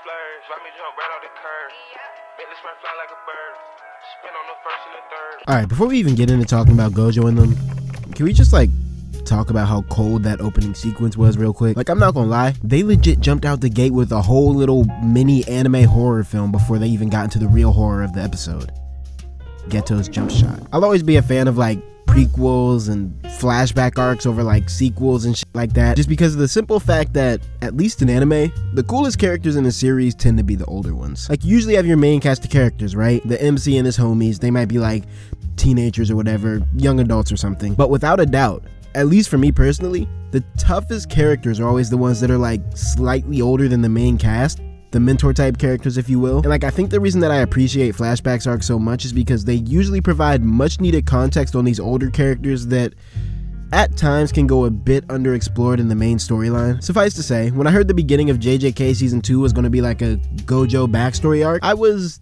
splurge, let me jump right off the curb. Make this man fly like a bird. Spin on the first and the third. Alright, before we even get into talking about Gojo and them, can we just talk about how cold that opening sequence was real quick? I'm not gonna lie, they legit jumped out the gate with a whole little mini anime horror film before they even got into the real horror of the episode. Ghetto's jump shot. I'll always be a fan of prequels and flashback arcs over sequels and shit like that, just because of the simple fact that, at least in anime, the coolest characters in the series tend to be the older ones. You usually have your main cast of characters, right? The MC and his homies, they might be teenagers or whatever, young adults or something, but without a doubt, at least for me personally, the toughest characters are always the ones that are slightly older than the main cast, the mentor type characters, if you will. And I think the reason that I appreciate flashbacks arcs so much is because they usually provide much needed context on these older characters that at times can go a bit underexplored in the main storyline. Suffice to say, when I heard the beginning of JJK season 2 was going to be a Gojo backstory arc, I was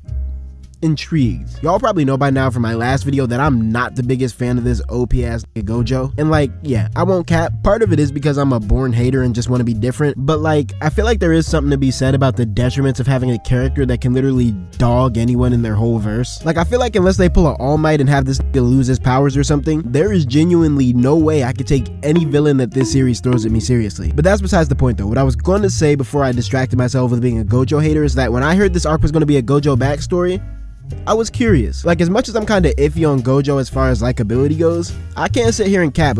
intrigued. Y'all probably know by now from my last video that I'm not the biggest fan of this OP ass Gojo, and yeah, I won't cap, part of it is because I'm a born hater and just want to be different, but I feel there is something to be said about the detriments of having a character that can literally dog anyone in their whole verse. I feel unless they pull an All Might and have this lose his powers or something, there is genuinely no way I could take any villain that this series throws at me seriously. But that's besides the point though. What I was going to say before I distracted myself with being a Gojo hater is that when I heard this arc was going to be a Gojo backstory, I was curious. As much as I'm kind of iffy on Gojo as far as likability goes, I can't sit here and cap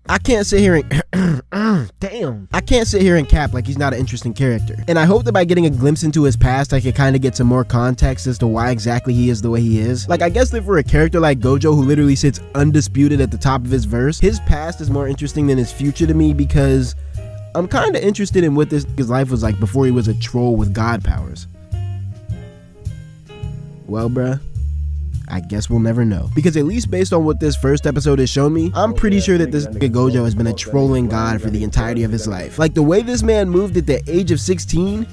I can't sit here and I can't sit here and cap he's not an interesting character. And I hope that by getting a glimpse into his past, I could kind of get some more context as to why exactly he is the way he is. I guess that for a character like Gojo who literally sits undisputed at the top of his verse, his past is more interesting than his future to me, because I'm kind of interested in what his life was like before he was a troll with god powers. Well, bruh, I guess we'll never know. Because at least based on what this first episode has shown me, I'm pretty sure that this Gojo has been a trolling god for the entirety of his life. The way this man moved at the age of 16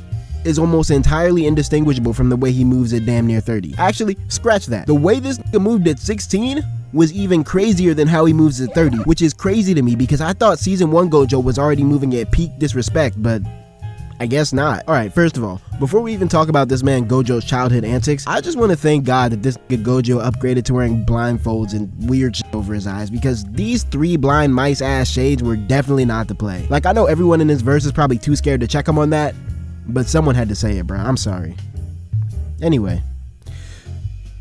is almost entirely indistinguishable from the way he moves at damn near 30. Actually, scratch that. The way this nigga moved at 16 was even crazier than how he moves at 30, which is crazy to me because I thought season 1 Gojo was already moving at peak disrespect, but I guess not. Alright, first of all, before we even talk about this man Gojo's childhood antics, I just want to thank God that this Gojo upgraded to wearing blindfolds and weird shit over his eyes, because these 3 blind mice ass shades were definitely not the play. I know everyone in this verse is probably too scared to check him on that, but someone had to say it, bro. I'm sorry. Anyway,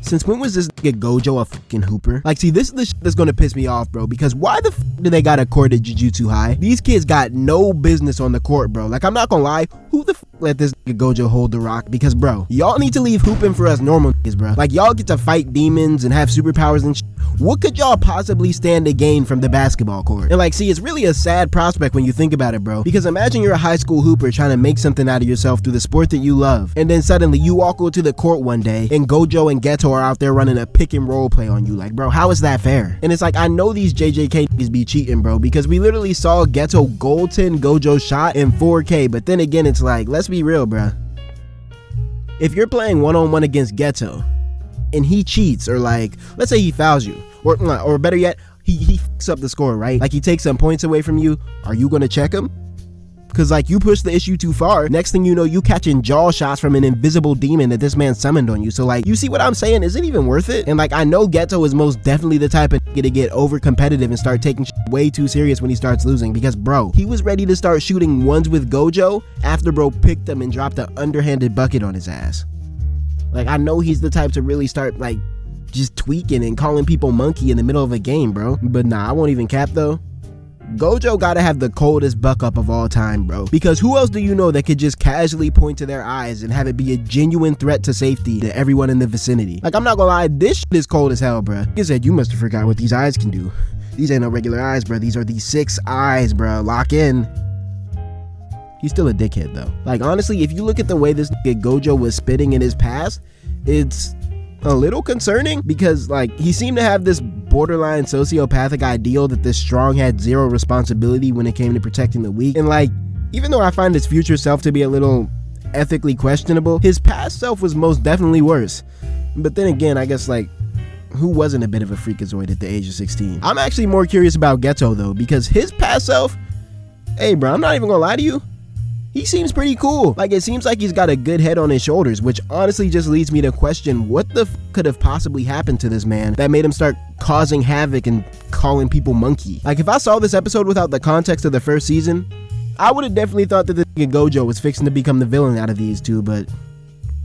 since when was this Gojo a fucking hooper? See, this is the shit that's gonna piss me off, bro, because why the do they got a court at Jujutsu High? These kids got no business on the court, bro. I'm not gonna lie, who the let this Gojo hold the rock? Because, bro, y'all need to leave hooping for us normal niggas, bro. Y'all get to fight demons and have superpowers and shit. What could y'all possibly stand to gain from the basketball court? And see, it's really a sad prospect when you think about it, bro, because imagine you're a high school hooper trying to make something out of yourself through the sport that you love, and then suddenly you walk onto the court one day and Gojo and Ghetto are out there running a pick and roll play on you. Bro, how is that fair? And it's I know these JJK niggas be cheating, bro, because we literally saw Ghetto goaltend Gojo's shot in 4K, but then again, it's let's be real, bro. If you're playing one-on-one against Ghetto and he cheats, or let's say he fouls you, or better yet, he fucks up the score, right? He takes some points away from you, are you gonna check him? Because you push the issue too far, next thing you know, you catching jaw shots from an invisible demon that this man summoned on you. So you see what I'm saying? Is it even worth it? And I know Ghetto is most definitely the type of nigga to get over competitive and start taking shit way too serious when he starts losing, because bro, he was ready to start shooting ones with Gojo after bro picked him and dropped an underhanded bucket on his ass. I know he's the type to really start just tweaking and calling people monkey in the middle of a game, bro. But nah, I won't even cap though. Gojo gotta have the coldest buck up of all time, bro, because who else do you know that could just casually point to their eyes and have it be a genuine threat to safety to everyone in the vicinity? I'm not gonna lie, this shit is cold as hell, bro. He said, you must have forgot what these eyes can do. These ain't no regular eyes, bro. These are the 6 eyes, bro. Lock in. He's still a dickhead though. Honestly, if you look at the way this nigga Gojo was spitting in his past, it's a little concerning, because he seemed to have this borderline sociopathic ideal that the strong had zero responsibility when it came to protecting the weak. And even though I find his future self to be a little ethically questionable, his past self was most definitely worse. But then again, I guess who wasn't a bit of a freakazoid at the age of 16? I'm actually more curious about Ghetto though, because his past self, hey bro, I'm not even gonna lie to you, he seems pretty cool. Like, it seems like he's got a good head on his shoulders, which honestly just leads me to question what the could have possibly happened to this man that made him start causing havoc and calling people monkey. Like, if I saw this episode without the context of the first season, I would have definitely thought that the Gojo was fixing to become the villain out of these two, but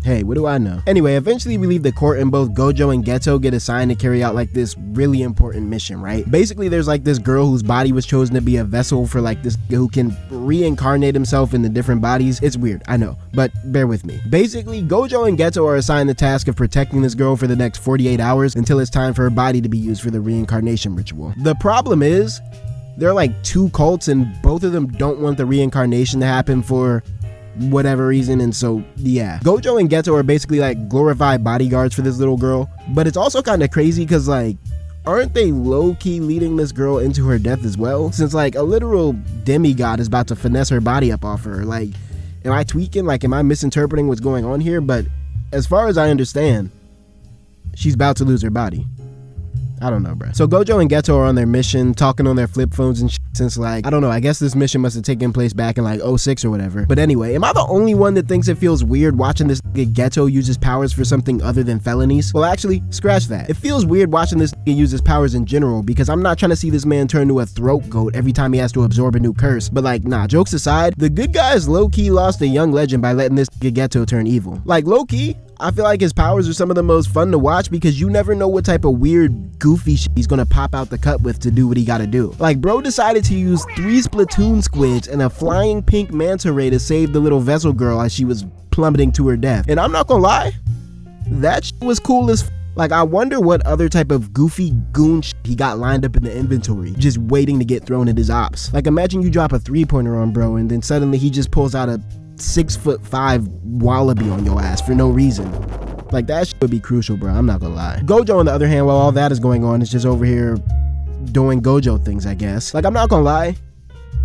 hey, what do I know? Anyway, eventually we leave the court and both Gojo and Ghetto get assigned to carry out like this really important mission, right? Basically, there's like this girl whose body was chosen to be a vessel for like this who can reincarnate himself in the different bodies. It's weird, I know, but bear with me. Basically, Gojo and Ghetto are assigned the task of protecting this girl for the next 48 hours until it's time for her body to be used for the reincarnation ritual. The problem is, there are like two cults and both of them don't want the reincarnation to happen for whatever reason, and so yeah, Gojo and Ghetto are basically like glorified bodyguards for this little girl. But it's also kind of crazy because like, aren't they low-key leading this girl into her death as well, since like a literal demigod is about to finesse her body up off her? Like, am I tweaking? Like, am I misinterpreting what's going on here? But as far as I understand, she's about to lose her body. I don't know, bro. So Gojo and Ghetto are on their mission, talking on their flip phones and shit, since like, I don't know, I guess this mission must have taken place back in like 06 or whatever. But anyway, am I the only one that thinks it feels weird watching this Ghetto use his powers for something other than felonies? Well, actually, scratch that. It feels weird watching this use his powers in general, because I'm not trying to see this man turn to a throat goat every time he has to absorb a new curse. But like, nah, jokes aside, the good guys low-key lost a young legend by letting this Ghetto turn evil. Like, low-key, I feel like his powers are some of the most fun to watch because you never know what type of weird, goofy shit he's gonna pop out the cut with to do what he gotta do. Like, bro decided to use 3 Splatoon squids and a flying pink manta ray to save the little vessel girl as she was plummeting to her death. And I'm not gonna lie, that shit was cool as f. Like, I wonder what other type of goofy goon shit he got lined up in the inventory, just waiting to get thrown at his ops. Like, imagine you drop a 3-pointer on bro and then suddenly he just pulls out a 6'5" wallaby on your ass for no reason. Like, that shit would be crucial, bro. I'm not gonna lie. Gojo, on the other hand, while all that is going on, is just over here doing Gojo things, I guess. Like, I'm not gonna lie,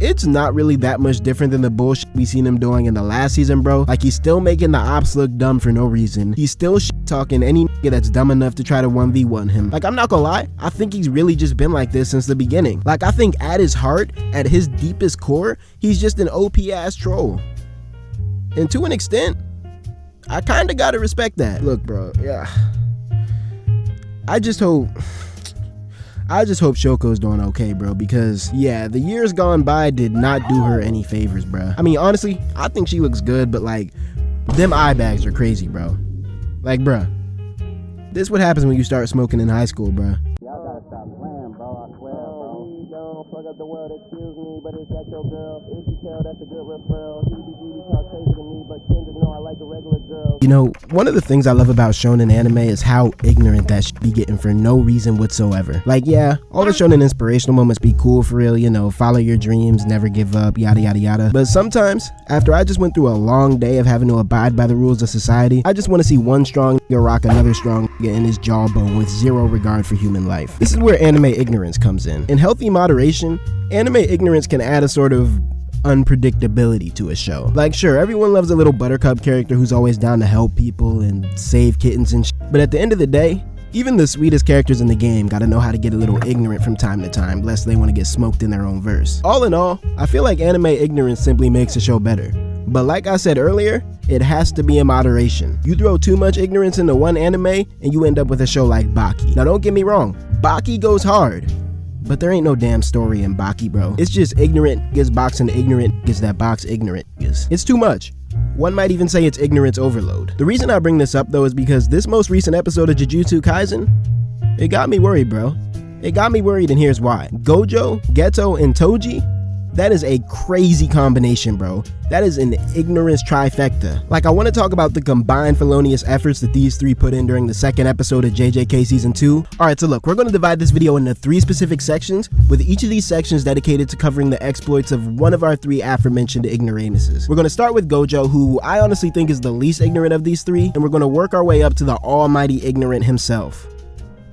it's not really that much different than the bullshit we seen him doing in the last season, bro. Like, he's still making the ops look dumb for no reason. He's still talking any nigga that's dumb enough to try to 1v1 him. Like, I'm not gonna lie, I think he's really just been like this since the beginning. Like, I think at his heart, at his deepest core, he's just an OP ass troll. And to an extent, I kinda gotta respect that. Look, bro, yeah. I just hope Shoko's doing okay, bro, because yeah, the years gone by did not do her any favors, bro. I mean, honestly, I think she looks good, but like, them eye bags are crazy, bro. Like, bro, this is what happens when you start smoking in high school, bro. Y'all gotta stop playing, bro, I swear, bro. He don't fuck up the world, excuse me, but is that your girl? If you tell, that's a good referral. He talk crazy to me, but Kendrick know I like a regular girl. You know, one of the things I love about shonen anime is how ignorant that shit be getting for no reason whatsoever. Like, yeah, all the shonen inspirational moments be cool for real, you know, follow your dreams, never give up, yada yada yada. But sometimes, after I just went through a long day of having to abide by the rules of society, I just want to see one strong nigga rock another strong nigga in his jawbone with zero regard for human life. This is where anime ignorance comes in. In healthy moderation, anime ignorance can add a sort of unpredictability to a show. Like, sure, everyone loves a little buttercup character who's always down to help people and save kittens and shit, but at the end of the day, even the sweetest characters in the game gotta know how to get a little ignorant from time to time, lest they want to get smoked in their own verse. All in all, I feel like anime ignorance simply makes a show better. But like I said earlier, it has to be in moderation. You throw too much ignorance into one anime, and you end up with a show like Baki. Now don't get me wrong, Baki goes hard, but there ain't no damn story in Baki, bro. It's just ignorant niggas boxing ignorant niggas that box ignorant niggas. It's too much. One might even say it's ignorance overload. The reason I bring this up though is because this most recent episode of Jujutsu Kaisen, it got me worried, bro. It got me worried, and here's why. Gojo, Ghetto, and Toji, that is a crazy combination, bro. That is an ignorance trifecta. Like, I want to talk about the combined felonious efforts that these three put in during the second episode of JJK Season 2. Alright, so look, we're going to divide this video into 3 specific sections, with each of these sections dedicated to covering the exploits of one of our 3 aforementioned ignoramuses. We're going to start with Gojo, who I honestly think is the least ignorant of these 3, and we're going to work our way up to the almighty ignorant himself.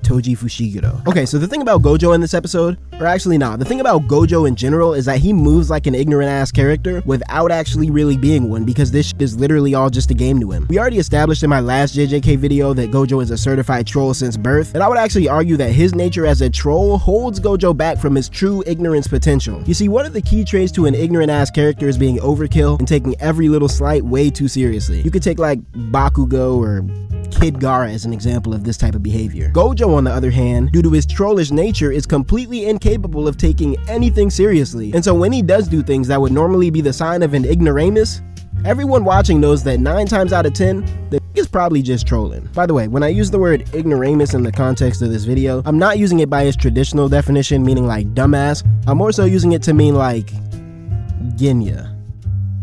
Toji 𝙏𝙖𝙡𝙠. Okay, so the thing about Gojo in this episode, or actually nah, the thing about Gojo in general is that he moves like an ignorant ass character without actually really being one, because this shit is literally all just a game to him. We already established in my last JJK video that Gojo is a certified troll since birth, and I would actually argue that his nature as a troll holds Gojo back from his true ignorance potential. You see, one of the key traits to an ignorant ass character is being overkill and taking every little slight way too seriously. You could take like Bakugo or Kid Gaara as an example of this type of behavior. Gojo, on the other hand, due to his trollish nature, is completely incapable of taking anything seriously, and so when he does do things that would normally be the sign of an ignoramus, everyone watching knows that 9 times out of 10, the is probably just trolling. By the way, when I use the word ignoramus in the context of this video, I'm not using it by its traditional definition, meaning like dumbass. I'm more so using it to mean like Genya.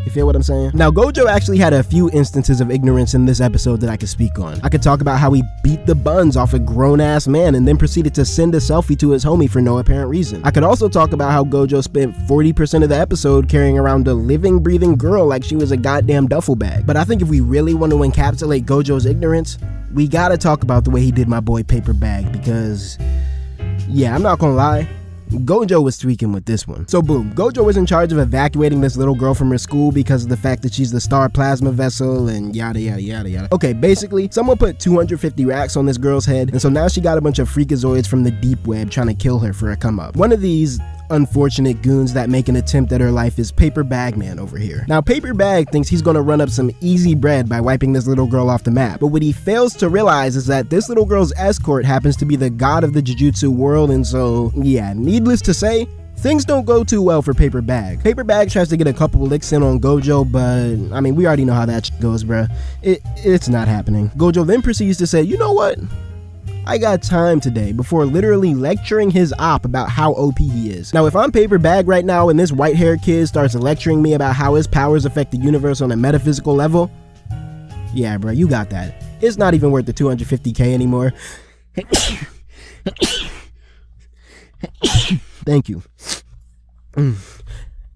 You feel what I'm saying? Now, Gojo actually had a few instances of ignorance in this episode that I could speak on. I could talk about how he beat the buns off a grown-ass man and then proceeded to send a selfie to his homie for no apparent reason. I could also talk about how Gojo spent 40% of the episode carrying around a living, breathing girl like she was a goddamn duffel bag. But I think if we really want to encapsulate Gojo's ignorance, we gotta talk about the way he did my boy Paper Bag, because, yeah, I'm not gonna lie, Gojo was tweaking with this one. So boom, Gojo was in charge of evacuating this little girl from her school because of the fact that she's the star plasma vessel and yada yada yada yada. Okay, basically, someone put 250 racks on this girl's head, and so now she got a bunch of freakazoids from the deep web trying to kill her for a come up. One of these unfortunate goons that make an attempt at her life is Paper Bag Man over here. Now, Paper Bag thinks he's gonna run up some easy bread by wiping this little girl off the map, but what he fails to realize is that this little girl's escort happens to be the god of the Jujutsu world, and so, yeah, needless to say, things don't go too well for Paper Bag. Paper Bag tries to get a couple licks in on Gojo, but, I mean, we already know how that goes, bruh. It's not happening. Gojo then proceeds to say, you know what? I got time today, before literally lecturing his op about how OP he is. Now, if I'm Paper Bag right now and this white-haired kid starts lecturing me about how his powers affect the universe on a metaphysical level, yeah, bro, you got that. It's not even worth the 250k anymore. Thank you.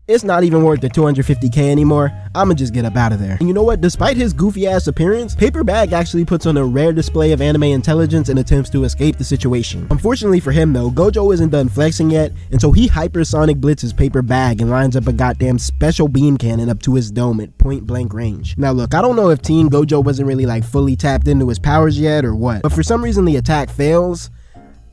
It's not even worth the 250k anymore. I'ma just get up out of there. And you know what? Despite his goofy ass appearance, Paper Bag actually puts on a rare display of anime intelligence and attempts to escape the situation. Unfortunately for him though, Gojo isn't done flexing yet, and so he hypersonic blitzes Paper Bag and lines up a goddamn special beam cannon up to his dome at point blank range. Now look, I don't know if Teen Gojo wasn't really like fully tapped into his powers yet or what, but for some reason the attack fails.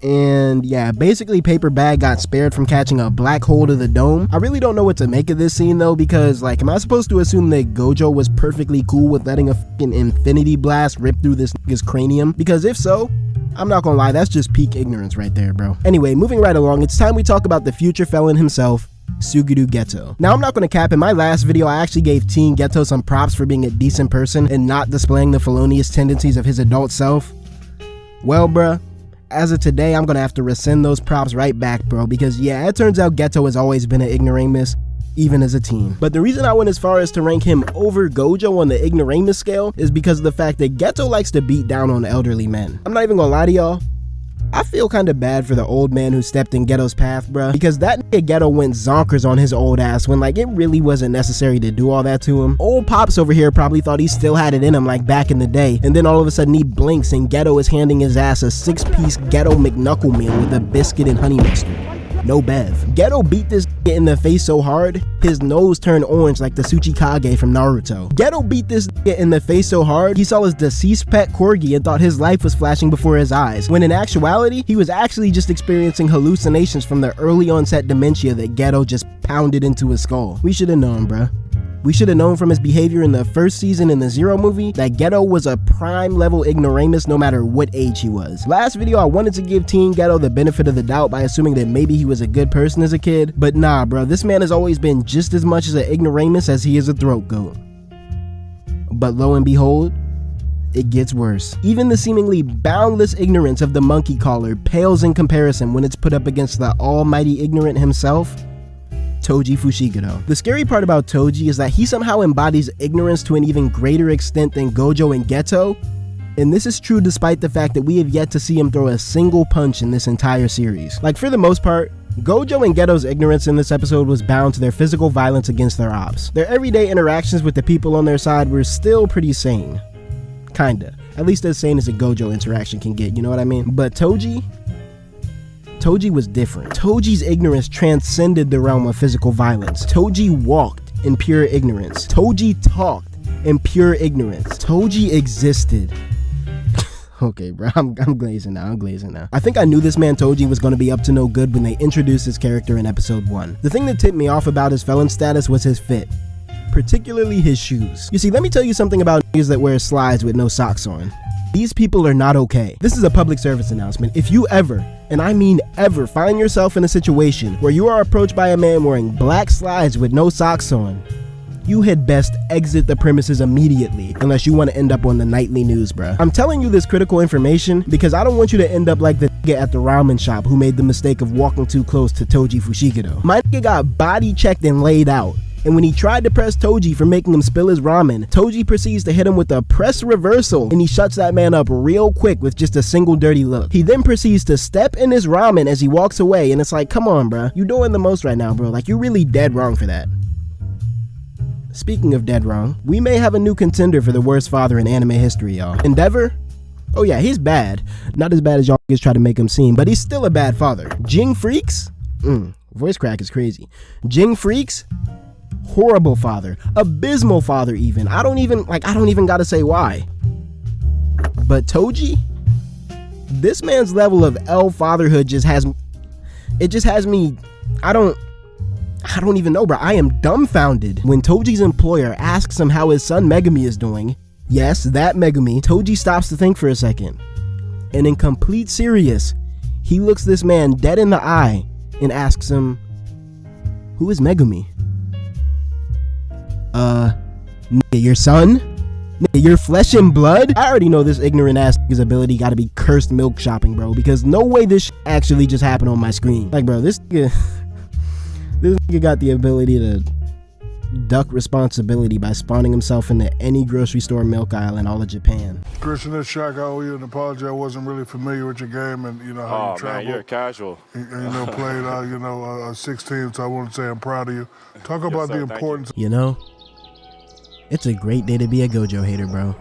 And yeah, basically Paper Bag got spared from catching a black hole to the dome. I really don't know what to make of this scene though, because like, am I supposed to assume that Gojo was perfectly cool with letting a fucking infinity blast rip through this nigga's cranium? Because if so, I'm not gonna lie, that's just peak ignorance right there, bro. Anyway, moving right along, it's time we talk about the future felon himself, Suguru Ghetto. Now, I'm not gonna cap, in my last video I actually gave Teen Ghetto some props for being a decent person and not displaying the felonious tendencies of his adult self. Well, bruh, as of today, I'm gonna have to rescind those props right back, bro, because yeah, it turns out Ghetto has always been an ignoramus, even as a teen. But the reason I went as far as to rank him over Gojo on the ignoramus scale is because of the fact that Ghetto likes to beat down on elderly men. I'm not even gonna lie to y'all, I feel kinda bad for the old man who stepped in Ghetto's path, bruh, because that nigga Ghetto went zonkers on his old ass when like it really wasn't necessary to do all that to him. Old Pops over here probably thought he still had it in him like back in the day, and then all of a sudden he blinks and Ghetto is handing his ass a 6-piece Ghetto McKnuckle meal with a biscuit and honey mustard. No bev. Ghetto beat this nigga in the face so hard, his nose turned orange like the Tsuchikage from Naruto. Ghetto beat this nigga in the face so hard, he saw his deceased pet corgi and thought his life was flashing before his eyes, when in actuality, he was actually just experiencing hallucinations from the early onset dementia that Ghetto just pounded into his skull. We should have known, bruh. We should have known from his behavior in the first season in the Zero movie that Ghetto was a prime level ignoramus no matter what age he was. Last video I wanted to give Teen Ghetto the benefit of the doubt by assuming that maybe he was a good person as a kid, but nah bro, this man has always been just as much as an ignoramus as he is a throat goat. But lo and behold, it gets worse. Even the seemingly boundless ignorance of the monkey caller pales in comparison when it's put up against the almighty ignorant himself, Toji 𝙏𝙖𝙡𝙠. The scary part about Toji is that he somehow embodies ignorance to an even greater extent than Gojo and Ghetto, and this is true despite the fact that we have yet to see him throw a single punch in this entire series. Like, for the most part, Gojo and Ghetto's ignorance in this episode was bound to their physical violence against their ops. Their everyday interactions with the people on their side were still pretty sane. Kinda. At least as sane as a Gojo interaction can get, you know what I mean? But Toji was different. Toji's ignorance transcended the realm of physical violence. Toji walked in pure ignorance. Toji talked in pure ignorance. Toji existed. Okay, bro, I'm glazing now. I think I knew this man Toji was going to be up to no good when they introduced his character in episode 1. The thing that tipped me off about his felon status was his fit, particularly his shoes. You see, let me tell you something about niggas that wear slides with no socks on. These people are not okay. This is a public service announcement. If you ever, and I mean ever, find yourself in a situation where you are approached by a man wearing black slides with no socks on, you had best exit the premises immediately, unless you want to end up on the nightly news, bruh. I'm telling you this critical information because I don't want you to end up like the nigga at the ramen shop who made the mistake of walking too close to Toji Fushiguro. My nigga got body checked and laid out. And when he tried to press Toji for making him spill his ramen, Toji proceeds to hit him with a press reversal, and he shuts that man up real quick with just a single dirty look. He then proceeds to step in his ramen as he walks away, and it's like, come on, bruh. You doing the most right now, bro. Like, you're really dead wrong for that. Speaking of dead wrong, we may have a new contender for the worst father in anime history, y'all. Endeavor? Oh yeah, he's bad. Not as bad as y'all niggas try to make him seem, but he's still a bad father. Jing Freaks? Voice crack is crazy. Jing Freaks? Horrible father, abysmal father even. I don't even gotta say why. But Toji, this man's level of L fatherhood just has me, I don't even know, bro. I am dumbfounded. When Toji's employer asks him how his son Megumi is doing, yes, that Megumi, Toji stops to think for a second. And in complete serious, he looks this man dead in the eye and asks him, who is Megumi? Nigga, your son? Nigga, your flesh and blood? I already know this ignorant ass nigga's ability gotta be cursed milk shopping, bro, because no way this shit actually just happened on my screen. Like, bro, this nigga got the ability to duck responsibility by spawning himself into any grocery store milk aisle in all of Japan. Christian, this Shaq, I owe you an apology. I wasn't really familiar with your game and, you know, how you travel. Man, you're casual. And, you know, played, 16, so I want to say I'm proud of you. Talk about the importance. You know, it's a great day to be a Gojo hater, bro.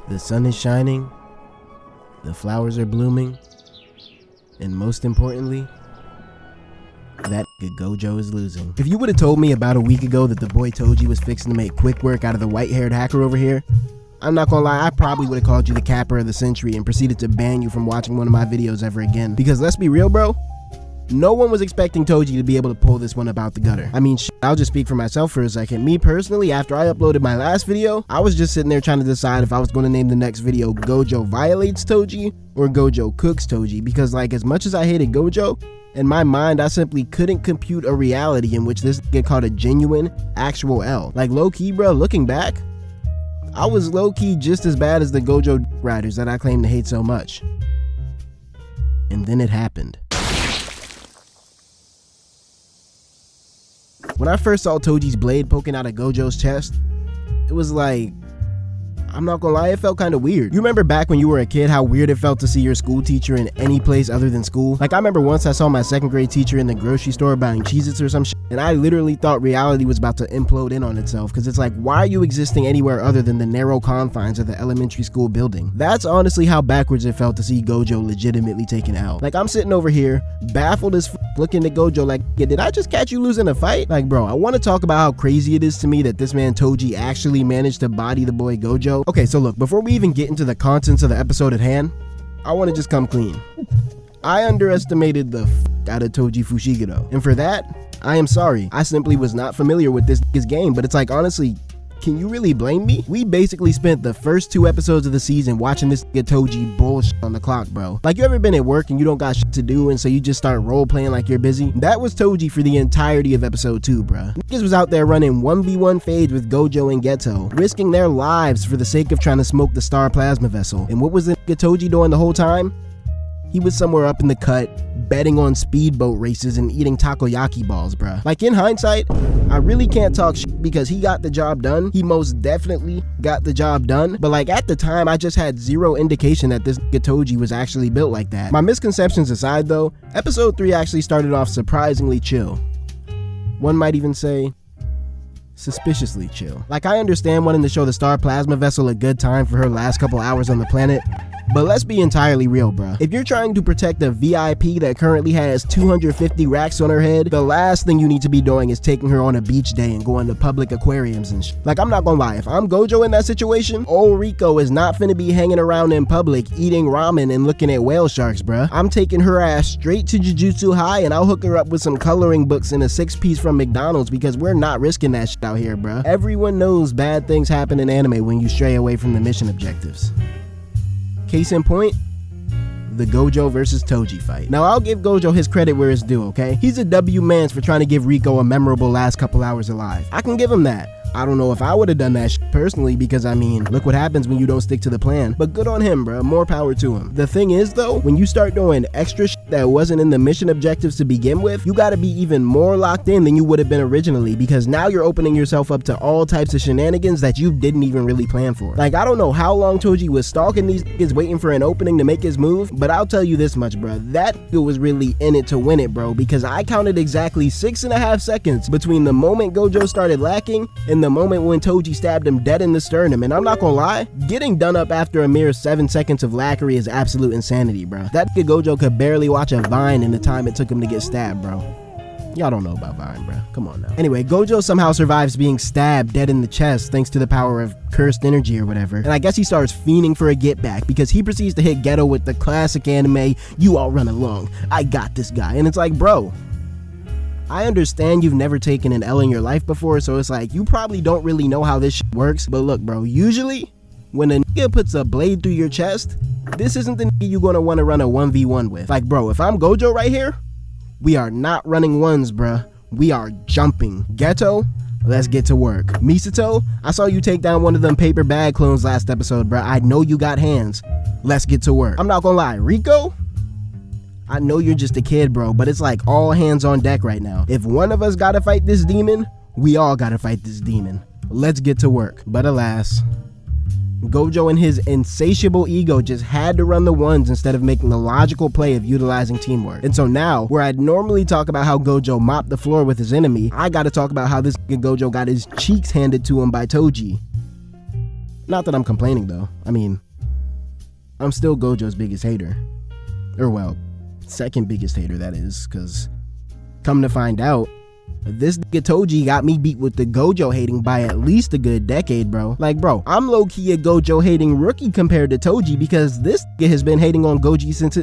The sun is shining, the flowers are blooming, and most importantly, that Gojo is losing. If you would have told me about a week ago that the boy Toji was fixing to make quick work out of the white-haired hacker over here, I'm not gonna lie, I probably would have called you the capper of the century and proceeded to ban you from watching one of my videos ever again. Because let's be real, bro, no one was expecting Toji to be able to pull this one about the gutter. I mean, I'll just speak for myself for a second. Me personally, after I uploaded my last video, I was just sitting there trying to decide if I was going to name the next video Gojo Violates Toji or Gojo Cooks Toji, because like, as much as I hated Gojo, in my mind, I simply couldn't compute a reality in which this get called a genuine, actual L. Like, low-key, bro, looking back, I was low-key just as bad as the Gojo riders that I claim to hate so much. And then it happened. When I first saw Toji's blade poking out of Gojo's chest, it was like, I'm not gonna lie, it felt kind of weird. You remember back when you were a kid how weird it felt to see your school teacher in any place other than school? Like, I remember once I saw my 2nd grade teacher in the grocery store buying Cheez-Its or some shit, and I literally thought reality was about to implode in on itself, because it's like, why are you existing anywhere other than the narrow confines of the elementary school building? That's honestly how backwards it felt to see Gojo legitimately taken out. Like, I'm sitting over here, baffled as looking at Gojo like, yeah, did I just catch you losing a fight? Like, bro, I want to talk about how crazy it is to me that this man Toji actually managed to body the boy Gojo. Okay, so look, before we even get into the contents of the episode at hand, I want to just come clean. I underestimated the out of Toji Fushiguro, and for that, I am sorry. I simply was not familiar with this game, but it's like, honestly, can you really blame me? We basically spent the first 2 episodes of the season watching this Toji bullshit on the clock, bro. Like, you ever been at work and you don't got shit to do, and so you just start role playing like you're busy? That was Toji for the entirety of episode 2, bruh. Niggas was out there running 1v1 fades with Gojo and Ghetto, risking their lives for the sake of trying to smoke the star plasma vessel. And what was the Toji doing the whole time? He was somewhere up in the cut, betting on speedboat races and eating takoyaki balls, bruh. Like, in hindsight, I really can't talk shit because he got the job done. He most definitely got the job done. But like, at the time, I just had zero indication that this Toji was actually built like that. My misconceptions aside though, episode 3 actually started off surprisingly chill. One might even say, suspiciously chill. Like, I understand wanting to show the Star Plasma Vessel a good time for her last couple hours on the planet, but let's be entirely real, bruh. If you're trying to protect a VIP that currently has 250 racks on her head, the last thing you need to be doing is taking her on a beach day and going to public aquariums and shit. Like, I'm not gonna lie, if I'm Gojo in that situation, old Rico is not finna be hanging around in public eating ramen and looking at whale sharks, bruh. I'm taking her ass straight to Jujutsu High and I'll hook her up with some coloring books and a 6-piece from McDonald's, because we're not risking that shit out here, bruh. Everyone knows bad things happen in anime when you stray away from the mission objectives. Case in point, the Gojo versus Toji fight. Now, I'll give Gojo his credit where it's due, okay? He's a W-mans for trying to give Rico a memorable last couple hours alive. I can give him that. I don't know if I would have done that shit personally, because I mean, look what happens when you don't stick to the plan. But good on him, bro. More power to him. The thing is though, when you start doing extra shit that wasn't in the mission objectives to begin with, you gotta be even more locked in than you would have been originally, because now you're opening yourself up to all types of shenanigans that you didn't even really plan for. Like, I don't know how long Toji was stalking these niggas waiting for an opening to make his move, but I'll tell you this much, bro. That nigga was really in it to win it, bro, because I counted exactly 6.5 seconds between the moment Gojo started lacking and the moment when Toji stabbed him dead in the sternum, and I'm not gonna lie, getting done up after a mere 7 seconds of lackery is absolute insanity, bro. That nigga Gojo could barely watch a Vine in the time it took him to get stabbed, bro. Y'all don't know about Vine, bro. Come on now. Anyway, Gojo somehow survives being stabbed dead in the chest thanks to the power of cursed energy or whatever. And I guess he starts fiending for a get back because he proceeds to hit Ghetto with the classic anime, "You all run along, I got this guy." And it's like, bro, I understand you've never taken an L in your life before, so it's like, you probably don't really know how this shit works. But look, bro, usually when a nigga puts a blade through your chest, this isn't the nigga you're gonna wanna run a 1v1 with. Like, bro, if I'm Gojo right here, we are not running ones, bruh. We are jumping. Ghetto, let's get to work. Misato, I saw you take down one of them paper bag clones last episode, bruh. I know you got hands. Let's get to work. I'm not gonna lie, Rico, I know you're just a kid, bro, but it's like all hands on deck right now. If one of us gotta fight this demon, we all gotta fight this demon. Let's get to work. But alas, Gojo and his insatiable ego just had to run the ones instead of making the logical play of utilizing teamwork. And so now, where I'd normally talk about how Gojo mopped the floor with his enemy, I gotta talk about how this Gojo got his cheeks handed to him by Toji. Not that I'm complaining though. I mean, I'm still Gojo's biggest hater. Or well, second biggest hater, that is, because come to find out, this nigga Toji got me beat with the Gojo hating by at least a good decade, bro. Like, bro, I'm low-key a Gojo hating rookie compared to Toji, because this nigga has been hating on Goji since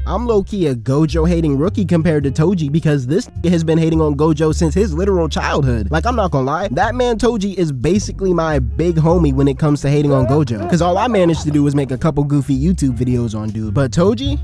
I'm low-key a Gojo hating rookie compared to Toji, because this nigga has been hating on Gojo since his literal childhood. Like, I'm not gonna lie, that man Toji is basically my big homie when it comes to hating on Gojo, because all I managed to do was make a couple goofy YouTube videos on dude. But Toji,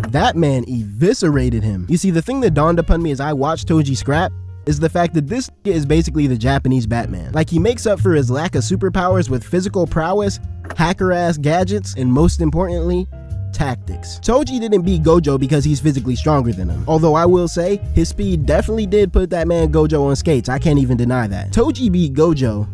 that man eviscerated him. You see, the thing that dawned upon me as I watched Toji scrap is the fact that this is basically the Japanese Batman. Like, he makes up for his lack of superpowers with physical prowess, hacker-ass gadgets, and most importantly, tactics. Toji didn't beat Gojo because he's physically stronger than him. Although I will say, his speed definitely did put that man Gojo on skates. I can't even deny that. Toji beat Gojo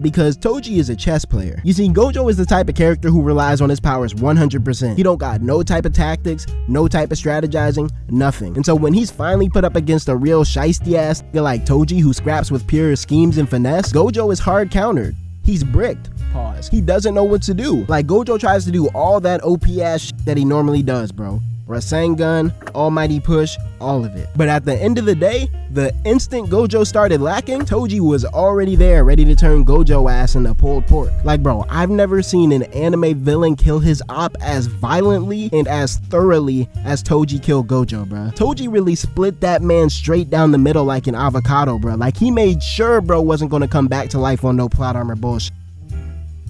because Toji is a chess player. You see, Gojo is the type of character who relies on his powers 100%. He don't got no type of tactics, no type of strategizing, nothing. And so when he's finally put up against a real shiesty ass nigga like Toji who scraps with pure schemes and finesse, Gojo is hard countered. He's bricked. Pause. He doesn't know what to do. Like, Gojo tries to do all that OP ass shit that he normally does, bro. Rasengan, almighty push, all of it. But at the end of the day, the instant Gojo started lacking, Toji was already there ready to turn Gojo ass into pulled pork. Like, bro, I've never seen an anime villain kill his op as violently and as thoroughly as Toji killed Gojo, bro. Toji really split that man straight down the middle like an avocado, bro. Like, he made sure bro wasn't gonna come back to life on no plot armor bullshit.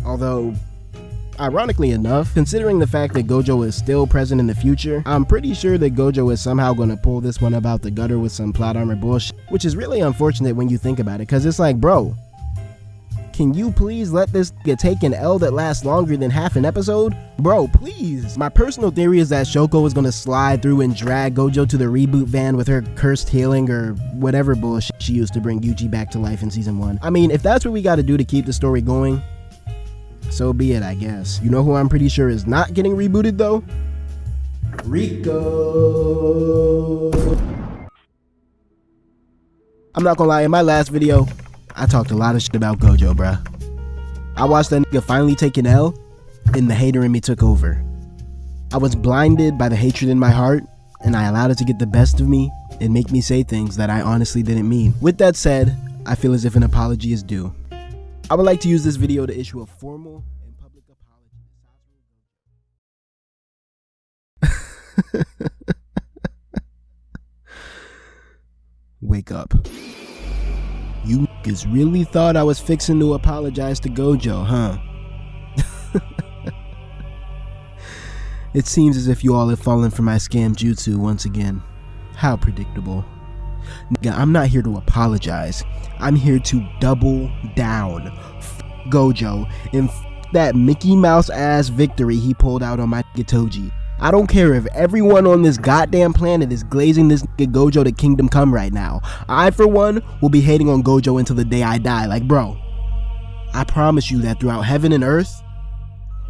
Although, ironically enough, considering the fact that Gojo is still present in the future, I'm pretty sure that Gojo is somehow gonna pull this one about the gutter with some plot armor bullshit, which is really unfortunate when you think about it, cause it's like, bro, can you please let this nigga take an L that lasts longer than half an episode? Bro, please. My personal theory is that Shoko is gonna slide through and drag Gojo to the reboot van with her cursed healing or whatever bullshit she used to bring Yuji back to life in season 1. I mean, if that's what we gotta do to keep the story going, so be it, I guess. You know who I'm pretty sure is not getting rebooted though? Rico. I'm not gonna lie, in my last video, I talked a lot of shit about Gojo, bruh. I watched that nigga finally take an L, and the hater in me took over. I was blinded by the hatred in my heart, and I allowed it to get the best of me and make me say things that I honestly didn't mean. With that said, I feel as if an apology is due. I would like to use this video to issue a formal and public apology. Wake up. You niggas really thought I was fixing to apologize to Gojo, huh? It seems as if you all have fallen for my scam jutsu once again. How predictable. Nigga, I'm not here to apologize. I'm here to double down. Gojo and that Mickey Mouse ass victory he pulled out on my nigga Toji. I don't care if everyone on this goddamn planet is glazing this nigga Gojo to kingdom come right now. I, for one, will be hating on Gojo until the day I die. Like, bro, I promise you that throughout heaven and earth,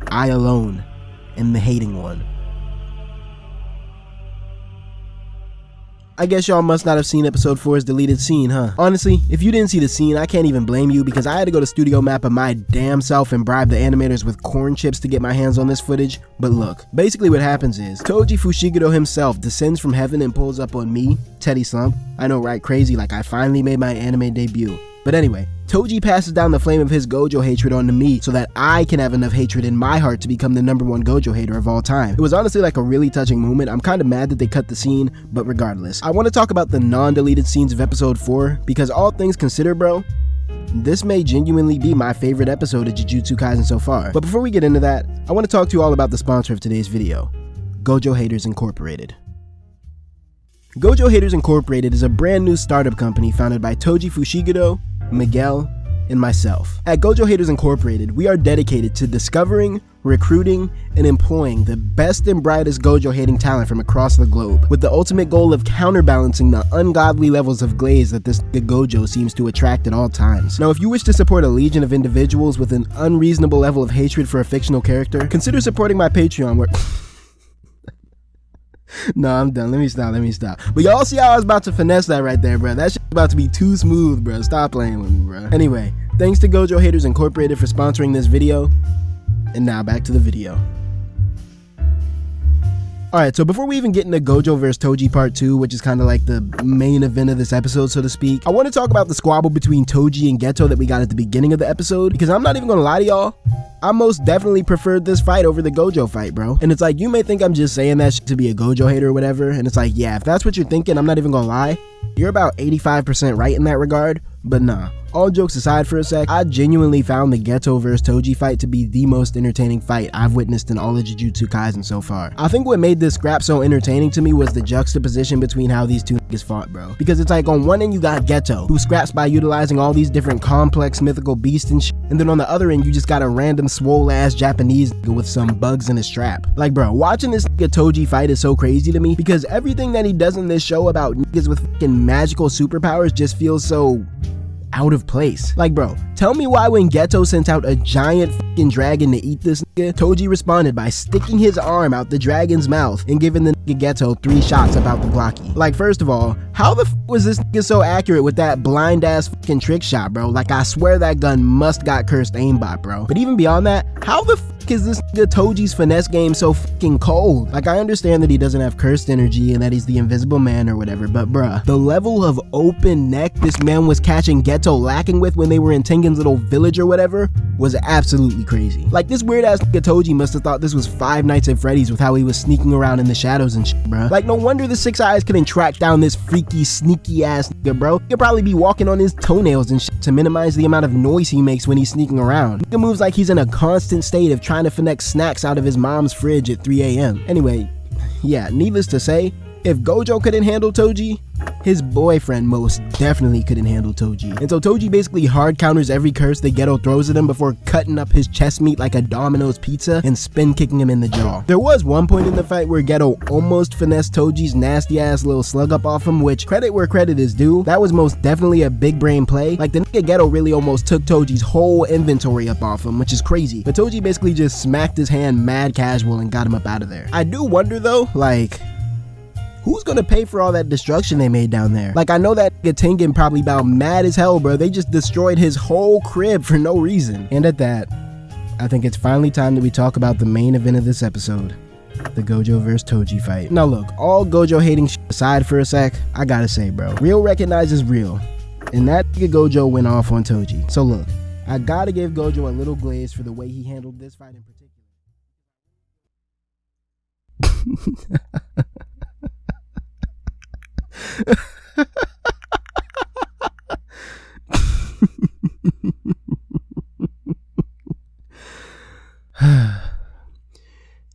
I alone am the hating one. I guess y'all must not have seen episode 4's deleted scene, huh? Honestly, if you didn't see the scene, I can't even blame you because I had to go to studio map of my damn self and bribe the animators with corn chips to get my hands on this footage. But look, basically what happens is, Toji Fushiguro himself descends from heaven and pulls up on me, Teddy Slump. I know, right? Crazy, like I finally made my anime debut. But anyway, Toji passes down the flame of his Gojo hatred onto me so that I can have enough hatred in my heart to become the #1 Gojo hater of all time. It was honestly like a really touching moment. I'm kind of mad that they cut the scene, but regardless. I want to talk about the non-deleted scenes of episode 4 because all things considered, bro, this may genuinely be my favorite episode of Jujutsu Kaisen so far. But before we get into that, I want to talk to you all about the sponsor of today's video, Gojo Haters Incorporated. Gojo Haters Incorporated is a brand new startup company founded by Toji Fushiguro, Miguel, and myself. At Gojo Haters Incorporated, we are dedicated to discovering, recruiting, and employing the best and brightest Gojo hating talent from across the globe, with the ultimate goal of counterbalancing the ungodly levels of glaze that this Gojo seems to attract at all times. Now, if you wish to support a legion of individuals with an unreasonable level of hatred for a fictional character, consider supporting my Patreon where... No, I'm done. Let me stop. But y'all see how I was about to finesse that right there, bro. That shit's about to be too smooth, bro. Stop playing with me, bro. Anyway, thanks to Gojo Haters Incorporated for sponsoring this video. And now back to the video. Alright, so before we even get into Gojo vs Toji part 2, which is kind of like the main event of this episode, so to speak, I want to talk about the squabble between Toji and Ghetto that we got at the beginning of the episode, because I'm not even gonna lie to y'all, I most definitely preferred this fight over the Gojo fight, bro. And it's like, you may think I'm just saying that shit to be a Gojo hater or whatever, and it's like, yeah, if that's what you're thinking, I'm not even gonna lie, you're about 85% right in that regard, but nah. All jokes aside for a sec, I genuinely found the Ghetto vs Toji fight to be the most entertaining fight I've witnessed in all of Jujutsu Kaisen so far. I think what made this scrap so entertaining to me was the juxtaposition between how these two niggas fought, bro. Because it's like, on one end you got Ghetto, who scraps by utilizing all these different complex mythical beasts and shit, and then on the other end you just got a random swole ass Japanese nigga with some bugs in his strap. Like, bro, watching this nigga Toji fight is so crazy to me because everything that he does in this show about niggas with fucking magical superpowers just feels so out of place. Like, bro, tell me why when Ghetto sent out a giant fucking dragon to eat this nigga, Toji responded by sticking his arm out the dragon's mouth and giving the nigga Ghetto 3 shots about the blocky. Like, first of all, how the f was this nigga so accurate with that blind ass fucking trick shot, bro? Like, I swear that gun must got cursed aimbot, bro. But even beyond that, how the f is this nigga Toji's finesse game so fucking cold? Like, I understand that he doesn't have cursed energy and that he's the invisible man or whatever, but bruh, the level of open neck this man was catching Ghetto lacking with when they were in Tengen's little village or whatever was absolutely crazy. Like, this weird ass nigga Toji must have thought this was Five Nights at Freddy's with how he was sneaking around in the shadows and shit, bruh. Like, no wonder the Six Eyes couldn't track down this freaky, sneaky ass nigga, bro. He'd probably be walking on his toenails and shit to minimize the amount of noise he makes when he's sneaking around. Nigga moves like he's in a constant state of trying to finesse snacks out of his mom's fridge at 3 a.m. Anyway, yeah, needless to say, if Gojo couldn't handle Toji, his boyfriend most definitely couldn't handle Toji. And so Toji basically hard counters every curse that Ghetto throws at him before cutting up his chest meat like a Domino's pizza and spin kicking him in the jaw. There was one point in the fight where Ghetto almost finessed Toji's nasty ass little slug up off him, which, credit where credit is due, that was most definitely a big brain play. Like, the nigga Ghetto really almost took Toji's whole inventory up off him, which is crazy. But Toji basically just smacked his hand mad casual and got him up out of there. I do wonder though, like, Who's gonna pay for all that destruction they made down there? Like, I know that Tengen probably about mad as hell, bro. They just destroyed his whole crib for no reason. And at that, I think it's finally time that we talk about the main event of this episode. The Gojo vs Toji fight. Now look, all Gojo hating shit aside for a sec, I gotta say, bro, real recognizes real. And that nigga Gojo went off on Toji. So look, I gotta give Gojo a little glaze for the way he handled this fight in particular.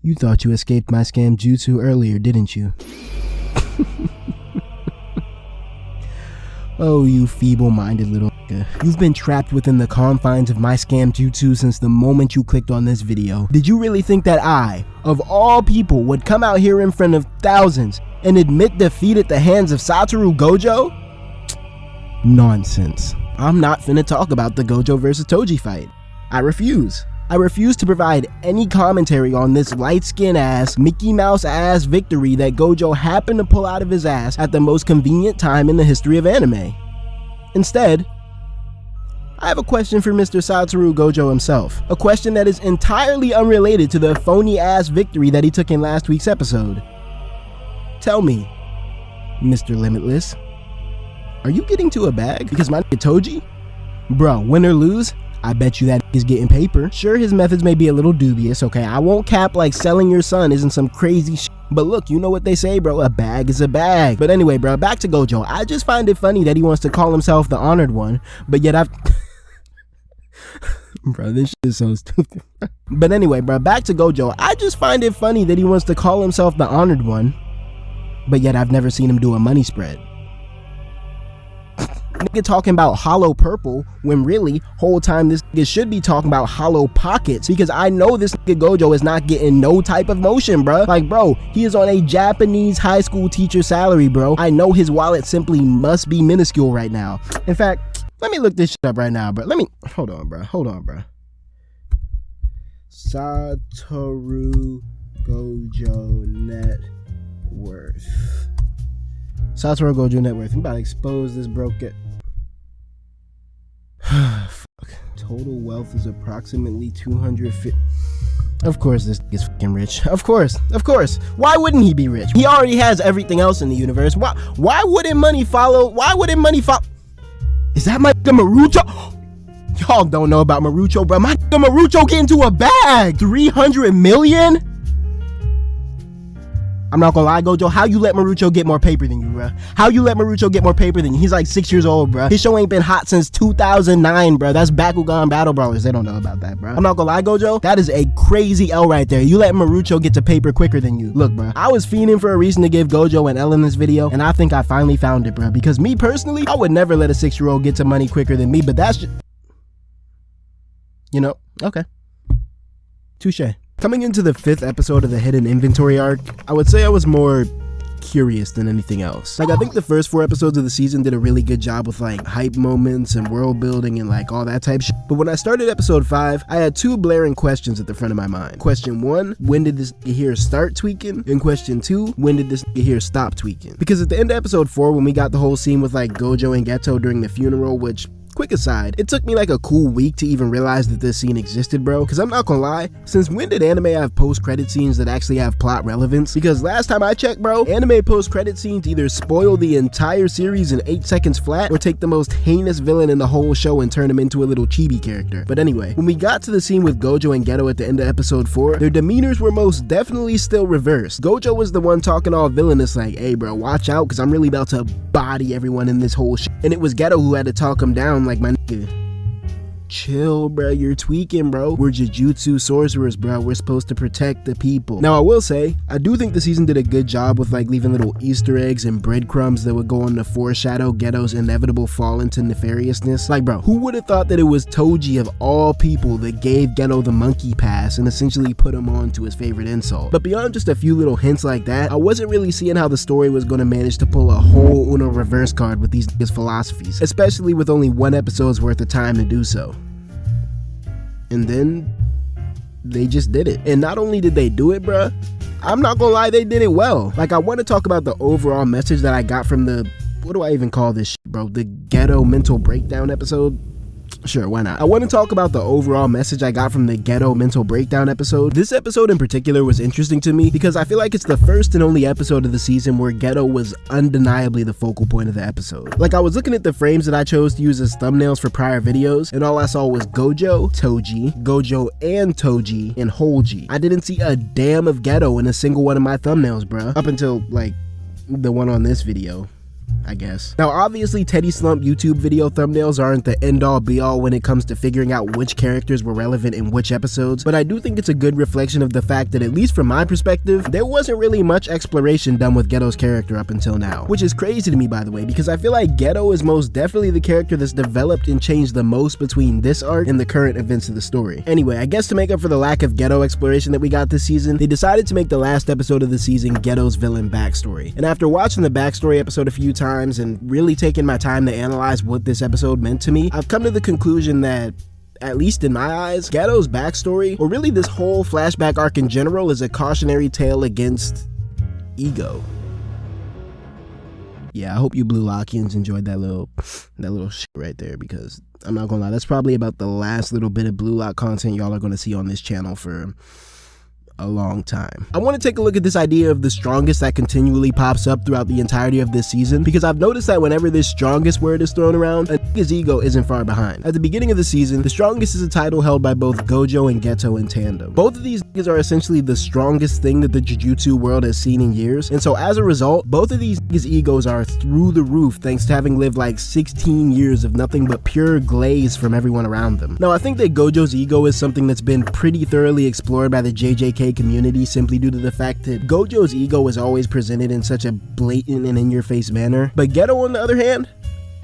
You thought you escaped my scam jutsu earlier, didn't you? Oh, you feeble-minded little nigga. You've been trapped within the confines of my scam jutsu since the moment you clicked on this video. Did you really think that I, of all people, would come out here in front of thousands and admit defeat at the hands of Satoru Gojo? Nonsense. I'm not finna talk about the Gojo vs Toji fight. I refuse. I refuse to provide any commentary on this light-skinned ass, Mickey Mouse ass victory that Gojo happened to pull out of his ass at the most convenient time in the history of anime. Instead, I have a question for Mr. Satoru Gojo himself. A question that is entirely unrelated to the phony ass victory that he took in last week's episode. Tell me, Mr. Limitless, are you getting to a bag? Because my nigga Toji? Bro, win or lose, I bet you that is getting paper. Sure, his methods may be a little dubious, okay? I won't cap like selling your son isn't some crazy shit. But look, you know what they say, bro, a bag is a bag. But anyway, bro, back to Gojo. I just find it funny that he wants to call himself the honored one, but yet bro, this shit is so stupid. But anyway, bro, back to Gojo. I just find it funny that he wants to call himself the honored one, but yet I've never seen him do a money spread. Nigga talking about hollow purple when really whole time this nigga should be talking about hollow pockets, because I know this nigga Gojo is not getting no type of motion, bro. Like, bro, he is on a Japanese high school teacher salary, bro. I know his wallet simply must be minuscule right now. In fact, let me look this shit up right now, bro. Hold on, bro. Satoru Gojo net worth. Satoru Gojo net worth. I'm about to expose this broken. Fuck. Total wealth is approximately 250. Of course this is fucking rich. Of course. Why wouldn't he be rich? He already has everything else in the universe. Why wouldn't money follow? Is that my nigga Marucho? Y'all don't know about Marucho, bro. My nigga Marucho get into a bag. 300 million? I'm not gonna lie, Gojo, how you let Marucho get more paper than you, bro? How you let Marucho get more paper than you? He's like 6 years old, bro. His show ain't been hot since 2009, bro. That's Bakugan Battle Brawlers. They don't know about that, bro. I'm not gonna lie, Gojo, that is a crazy L right there. You let Marucho get to paper quicker than you. Look, bro, I was fiending for a reason to give Gojo an L in this video, and I think I finally found it, bro. Because me personally, I would never let a 6-year-old get to money quicker than me, but that's just, you know, okay. Touche. Coming into the 5th episode of the Hidden Inventory arc, I would say I was more curious than anything else. Like, I think the first 4 episodes of the season did a really good job with like hype moments and world building and like all that type shit. But when I started episode 5, I had 2 blaring questions at the front of my mind. Question 1, when did this nigga here start tweaking? And question 2, when did this nigga here stop tweaking? Because at the end of episode 4, when we got the whole scene with like Gojo and Ghetto during the funeral, which, quick aside, it took me like a cool week to even realize that this scene existed, bro. Because I'm not gonna lie, since when did anime have post-credit scenes that actually have plot relevance? Because last time I checked, bro, anime post-credit scenes either spoil the entire series in 8 seconds flat, or take the most heinous villain in the whole show and turn him into a little chibi character. But anyway, when we got to the scene with Gojo and Ghetto at the end of episode 4, their demeanors were most definitely still reversed. Gojo was the one talking all villainous like, hey bro, watch out, because I'm really about to body everyone in this whole shit. And it was Ghetto who had to talk him down like, my nigga, chill, bro, you're tweaking, bro. We're Jujutsu sorcerers, bro. We're supposed to protect the people. Now, I will say, I do think the season did a good job with like leaving little Easter eggs and breadcrumbs that would go on to foreshadow Ghetto's inevitable fall into nefariousness. Like, bro, who would have thought that it was Toji of all people that gave Ghetto the monkey pass and essentially put him on to his favorite insult? But beyond just a few little hints like that, I wasn't really seeing how the story was going to manage to pull a whole Uno reverse card with these niggas' philosophies, especially with only 1 episode's worth of time to do so. And then they just did it. And not only did they do it, bruh, I'm not gonna lie, they did it well. Like, I want to talk about the overall message that I got from the, what do I even call this shit, bro? The Ghetto mental breakdown episode? Sure, why not? I want to talk about the overall message I got from the Ghetto mental breakdown episode. This episode in particular was interesting to me because I feel like it's the first and only episode of the season where Ghetto was undeniably the focal point of the episode. Like, I was looking at the frames that I chose to use as thumbnails for prior videos, and all I saw was Gojo, Gojo and Toji, and 𝙏𝙧𝙡. I didn't see a damn of Ghetto in a single one of my thumbnails, bruh. Up until, like, the one on this video, I guess. Now, obviously, Teddy Slump YouTube video thumbnails aren't the end-all be-all when it comes to figuring out which characters were relevant in which episodes, but I do think it's a good reflection of the fact that, at least from my perspective, there wasn't really much exploration done with Ghetto's character up until now. Which is crazy to me, by the way, because I feel like Ghetto is most definitely the character that's developed and changed the most between this arc and the current events of the story. Anyway, I guess to make up for the lack of Ghetto exploration that we got this season, they decided to make the last episode of the season Ghetto's villain backstory. And after watching the backstory episode a few times and really taking my time to analyze what this episode meant to me, I've come to the conclusion that, at least in my eyes, Ghetto's backstory, or really this whole flashback arc in general, is a cautionary tale against ego. Yeah, I hope you Blue Lockians enjoyed that little shit right there, because I'm not gonna lie, that's probably about the last little bit of Blue Lock content y'all are gonna see on this channel for a long time. I want to take a look at this idea of the strongest that continually pops up throughout the entirety of this season, because I've noticed that whenever this strongest word is thrown around, a nigga's ego isn't far behind. At the beginning of the season, the strongest is a title held by both Gojo and Ghetto in tandem. Both of these niggas are essentially the strongest thing that the Jujutsu world has seen in years, and so as a result, both of these niggas' egos are through the roof thanks to having lived like 16 years of nothing but pure glaze from everyone around them. Now, I think that Gojo's ego is something that's been pretty thoroughly explored by the JJK community, simply due to the fact that Gojo's ego is always presented in such a blatant and in-your-face manner. But Ghetto, on the other hand,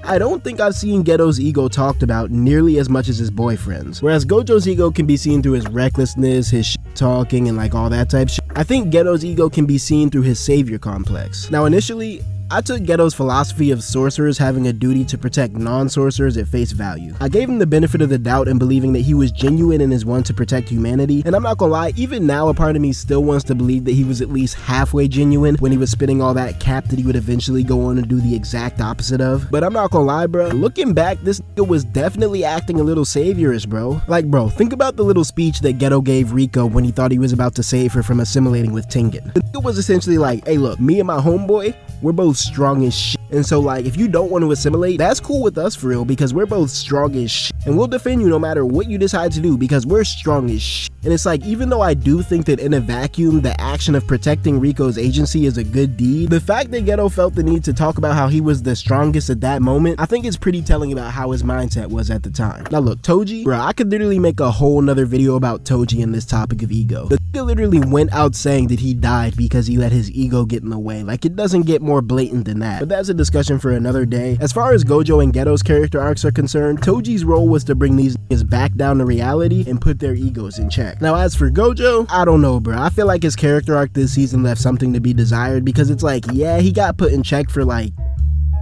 I don't think I've seen Ghetto's ego talked about nearly as much as his boyfriend's. Whereas Gojo's ego can be seen through his recklessness, his shit talking, and like all that type shit, I think Ghetto's ego can be seen through his savior complex. Now, initially, I took Ghetto's philosophy of sorcerers having a duty to protect non-sorcerers at face value. I gave him the benefit of the doubt in believing that he was genuine in his want to protect humanity, and I'm not gonna lie, even now a part of me still wants to believe that he was at least halfway genuine when he was spitting all that cap that he would eventually go on to do the exact opposite of. But I'm not gonna lie, bro, looking back, this nigga was definitely acting a little saviorist, bro. Like, bro, think about the little speech that Ghetto gave Rico when he thought he was about to save her from assimilating with Tengen. The nigga was essentially like, hey look, me and my homeboy, we're both strong as shit. And so, like, if you don't want to assimilate, that's cool with us for real, because we're both strong as shit. And we'll defend you no matter what you decide to do, because we're strong as shit. And it's like, even though I do think that in a vacuum, the action of protecting Rico's agency is a good deed, the fact that Ghetto felt the need to talk about how he was the strongest at that moment, I think it's pretty telling about how his mindset was at the time. Now look, Toji, bro, I could literally make a whole nother video about Toji and this topic of ego. The nigga literally went out saying that he died because he let his ego get in the way. Like, it doesn't get more blatant than that. But that's a discussion for another day. As far as Gojo and Ghetto's character arcs are concerned, Toji's role was to bring these niggas back down to reality and put their egos in check. Now, as for Gojo, I don't know, bro. I feel like his character arc this season left something to be desired, because it's like, yeah, he got put in check for like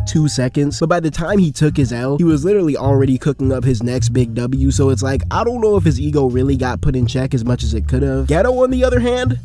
2 seconds, but by the time he took his L, he was literally already cooking up his next big W. So it's like, I don't know if his ego really got put in check as much as it could have. Ghetto, on the other hand,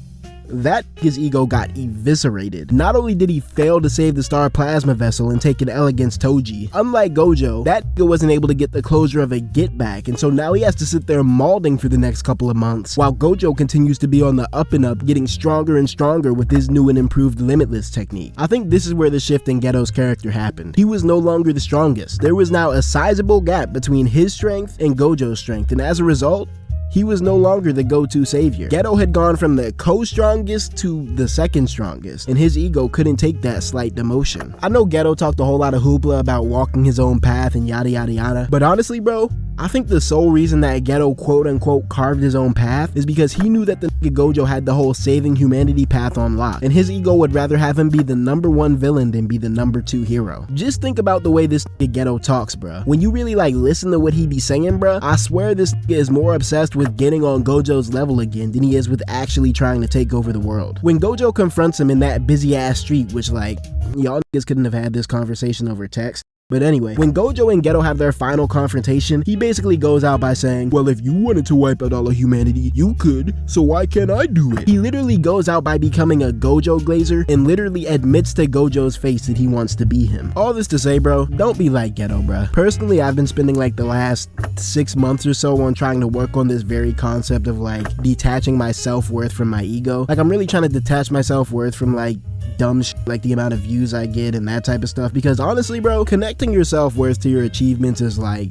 that his ego got eviscerated. Not only did he fail to save the Star Plasma Vessel and take an L against Toji, unlike Gojo, that nigga wasn't able to get the closure of a get back, and so now he has to sit there mauling for the next couple of months, while Gojo continues to be on the up and up, getting stronger and stronger with his new and improved Limitless technique. I think this is where the shift in Ghetto's character happened. He was no longer the strongest. There was now a sizable gap between his strength and Gojo's strength, and as a result, he was no longer the go-to savior. Ghetto had gone from the co-strongest to the second strongest, and his ego couldn't take that slight demotion. I know Ghetto talked a whole lot of hoopla about walking his own path and yada yada yada, but honestly, bro, I think the sole reason that Ghetto quote-unquote carved his own path is because he knew that the nigga Gojo had the whole saving humanity path on lock, and his ego would rather have him be the #1 villain than be the #2 hero. Just think about the way this nigga Ghetto talks, bruh. When you really like listen to what he be saying, bruh, I swear this nigga is more obsessed with getting on Gojo's level again than he is with actually trying to take over the world. When Gojo confronts him in that busy ass street, which like, y'all niggas couldn't have had this conversation over text, But anyway, when Gojo and Ghetto have their final confrontation, he basically goes out by saying, well, if you wanted to wipe out all of humanity, you could, so why can't I do it? He literally goes out by becoming a Gojo glazer and literally admits to Gojo's face that he wants to be him. All this to say, bro, don't be like Ghetto, bro. Personally, I've been spending like the last 6 months or so on trying to work on this very concept of like detaching my self-worth from my ego. Like, I'm really trying to detach my self-worth from like dumb shit, like the amount of views I get and that type of stuff, because honestly, bro, connecting your self-worth to your achievements is like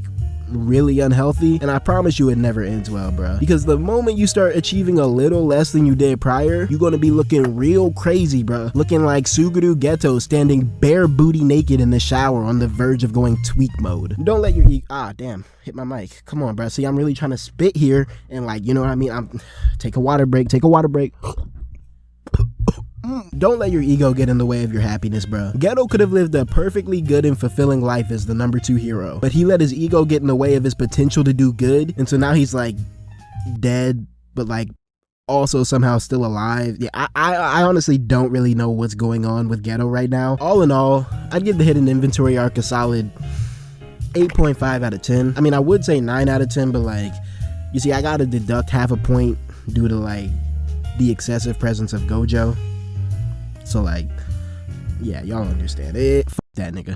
really unhealthy, and I promise you it never ends well, bro. Because the moment you start achieving a little less than you did prior, you're gonna be looking real crazy, bro. Looking like Suguru Ghetto standing bare booty naked in the shower on the verge of going tweak mode. Don't let your damn, hit my mic. Come on, bro. See, I'm really trying to spit here and like, you know what I mean? Take a water break. Don't let your ego get in the way of your happiness, bro. Ghetto could have lived a perfectly good and fulfilling life as the #2 hero, but he let his ego get in the way of his potential to do good, and so now he's like dead, but like also somehow still alive. Yeah, I honestly don't really know what's going on with Ghetto right now. All in all, I'd give the Hidden Inventory arc a solid 8.5 out of 10. I mean, I would say 9 out of 10, but like, you see, I gotta deduct half a point due to like the excessive presence of Gojo. So like, yeah, y'all understand it. F that nigga.